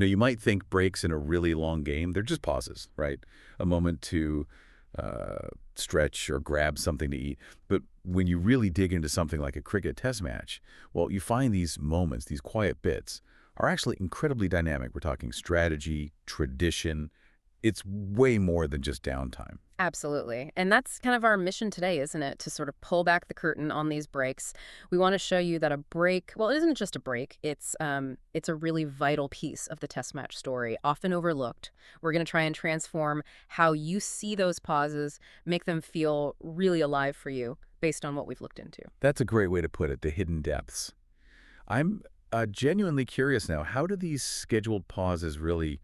You might think breaks in a really long game, they're just pauses, right? A moment to stretch or grab something to eat. But when you really dig into something like a cricket test match, well, you find these moments, these quiet bits, are actually incredibly dynamic. We're talking strategy, tradition. It's way more than just downtime. Absolutely. And that's kind of our mission today, isn't it? To sort of pull back the curtain on these breaks. We want to show you that a break, well, it isn't just a break. It's a really vital piece of the test match story, often overlooked. We're going to try and transform how you see those pauses, make them feel really alive for you based on what we've looked into. That's a great way to put it, the hidden depths. I'm genuinely curious now, how do these scheduled pauses really,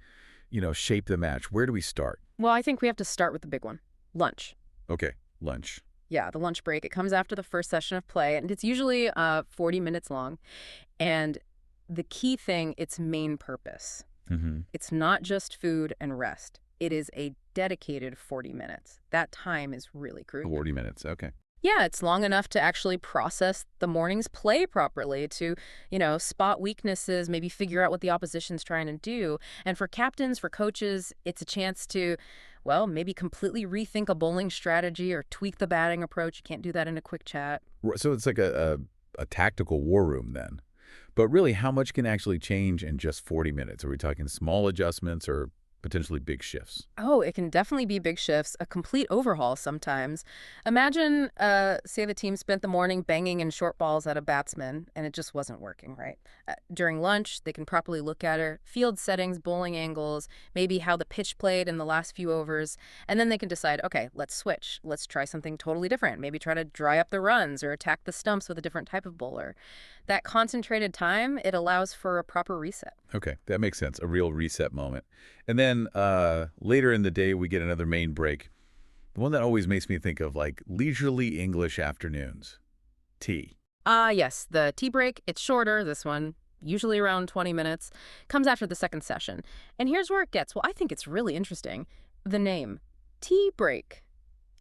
shape the match? Where do we start? Well, I think we have to start with the big one, lunch. Okay, lunch. Yeah, the lunch break. It comes after the first session of play, and it's usually 40 minutes long. And the key thing, its main purpose. Mm-hmm. It's not just food and rest. It is a dedicated 40 minutes. That time is really crucial. 40 minutes, okay. Yeah, it's long enough to actually process the morning's play properly, to, spot weaknesses, maybe figure out what the opposition's trying to do. And for captains, for coaches, it's a chance to, well, maybe completely rethink a bowling strategy or tweak the batting approach. You can't do that in a quick chat. So it's like a tactical war room then. But really, how much can actually change in just 40 minutes? Are we talking small adjustments or potentially big shifts? Oh, it can definitely be big shifts, a complete overhaul sometimes. Imagine, say the team spent the morning banging in short balls at a batsman, and it just wasn't working, right? During lunch, they can properly look at it, field settings, bowling angles, maybe how the pitch played in the last few overs, and then they can decide, okay, let's switch. Let's try something totally different. Maybe try to dry up the runs or attack the stumps with a different type of bowler. That concentrated time, it allows for a proper reset. Okay, that makes sense. A real reset moment. And then later in the day, we get another main break. The one that always makes me think of like leisurely English afternoons. Tea. Yes, the tea break, it's shorter, this one, usually around 20 minutes, comes after the second session. And here's where it gets, well, I think it's really interesting. The name, tea break.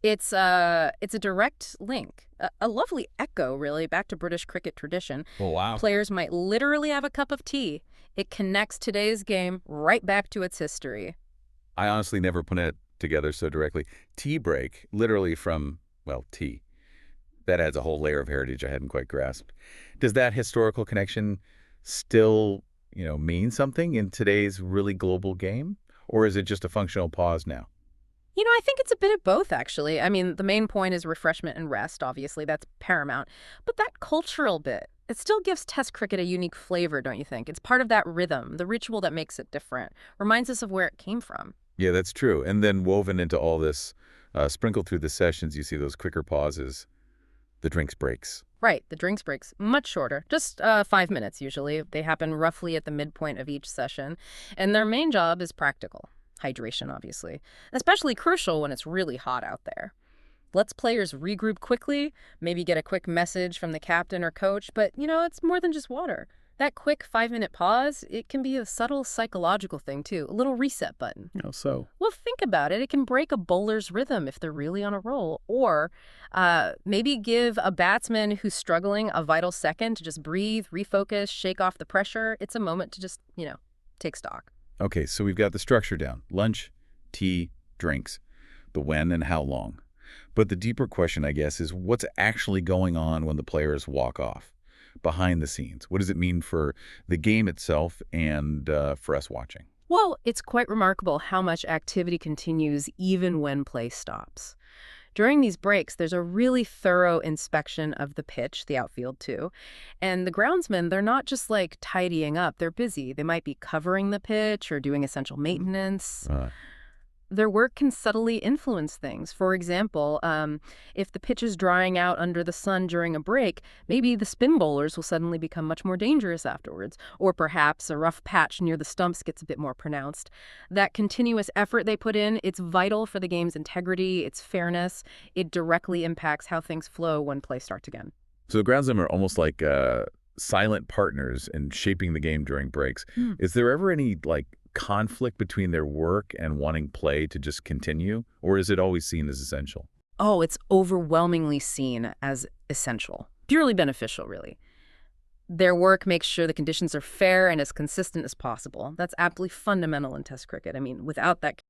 It's a direct link, a lovely echo, really, back to British cricket tradition. Oh, wow. Players might literally have a cup of tea. It connects today's game right back to its history. I honestly never put it together so directly. Tea break, literally from, well, tea. That adds a whole layer of heritage I hadn't quite grasped. Does that historical connection still, mean something in today's really global game? Or is it just a functional pause now? I think it's a bit of both, actually. I mean, the main point is refreshment and rest, obviously, that's paramount. But that cultural bit, it still gives Test cricket a unique flavor, don't you think? It's part of that rhythm, the ritual that makes it different, reminds us of where it came from. Yeah, that's true. And then woven into all this, sprinkled through the sessions, you see those quicker pauses, the drinks breaks. Right, the drinks breaks, much shorter, just 5 minutes usually. They happen roughly at the midpoint of each session. And their main job is practical. Hydration, obviously. Especially crucial when it's really hot out there. Lets players regroup quickly, maybe get a quick message from the captain or coach, but, it's more than just water. That quick 5-minute pause, it can be a subtle psychological thing, too, a little reset button. So? Well, think about it. It can break a bowler's rhythm if they're really on a roll, or maybe give a batsman who's struggling a vital second to just breathe, refocus, shake off the pressure. It's a moment to just, take stock. Okay, so we've got the structure down. Lunch, tea, drinks, the when and how long. But the deeper question, I guess, is what's actually going on when the players walk off? Behind the scenes. What does it mean for the game itself and for us watching? Well, it's quite remarkable how much activity continues even when play stops. During these breaks, there's a really thorough inspection of the pitch, the outfield too. And the groundsmen, they're not just like tidying up, they're busy. They might be covering the pitch or doing essential maintenance. Their work can subtly influence things. For example, if the pitch is drying out under the sun during a break, maybe the spin bowlers will suddenly become much more dangerous afterwards. Or perhaps a rough patch near the stumps gets a bit more pronounced. That continuous effort they put in, it's vital for the game's integrity, its fairness. It directly impacts how things flow when play starts again. So the groundsmen are almost like silent partners in shaping the game during breaks. Is there ever any, conflict between their work and wanting play to just continue, or is it always seen as essential? Oh, it's overwhelmingly seen as essential. Purely beneficial, really. Their work makes sure the conditions are fair and as consistent as possible. That's absolutely fundamental in Test cricket. I mean, without that